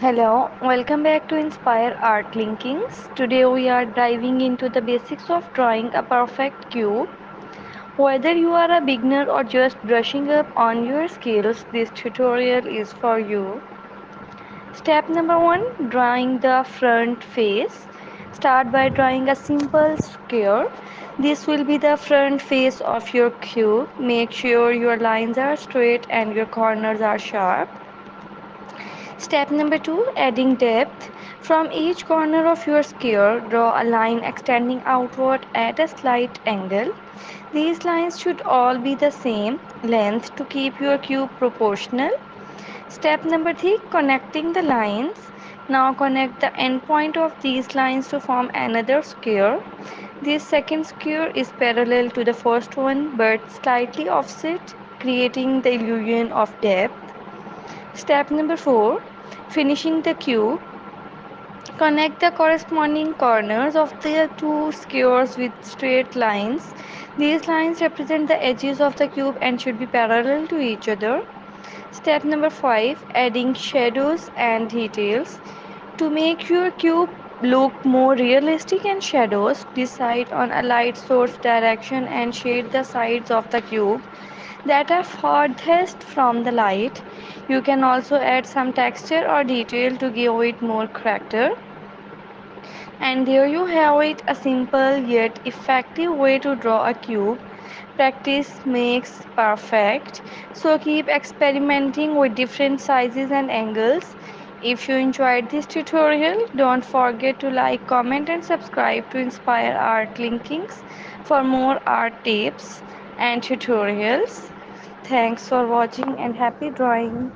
Hello, welcome back to Inspire Art Linkings. Today we are diving into the basics of drawing a perfect cube. Whether you are a beginner or just brushing up on your skills, this tutorial is for you. Step number 1, drawing the front face. Start by drawing a simple square. This will be the front face of your cube. Make sure your lines are straight and your corners are sharp. Step number 2, adding depth. From each corner of your square, draw a line extending outward at a slight angle. These lines should all be the same length to keep your cube proportional. Step number 3, connecting the lines. Now connect the end point of these lines to form another square. This second square is parallel to the first one but slightly offset, creating the illusion of depth. Step number 4, finishing the cube. Connect the corresponding corners of the two squares with straight lines. These lines represent the edges of the cube and should be parallel to each other. Step number 5, adding shadows and details. To make your cube look more realistic and shadows, decide on a light source direction and shade the sides of the cube that are farthest from the light. You can also add some texture or detail to give it more character. And there you have it, a simple yet effective way to draw a cube. Practice makes perfect. So keep experimenting with different sizes and angles. If you enjoyed this tutorial, don't forget to like, comment and subscribe to Inspire Art Linkings for more art tips and tutorials. Thanks for watching and happy drawing.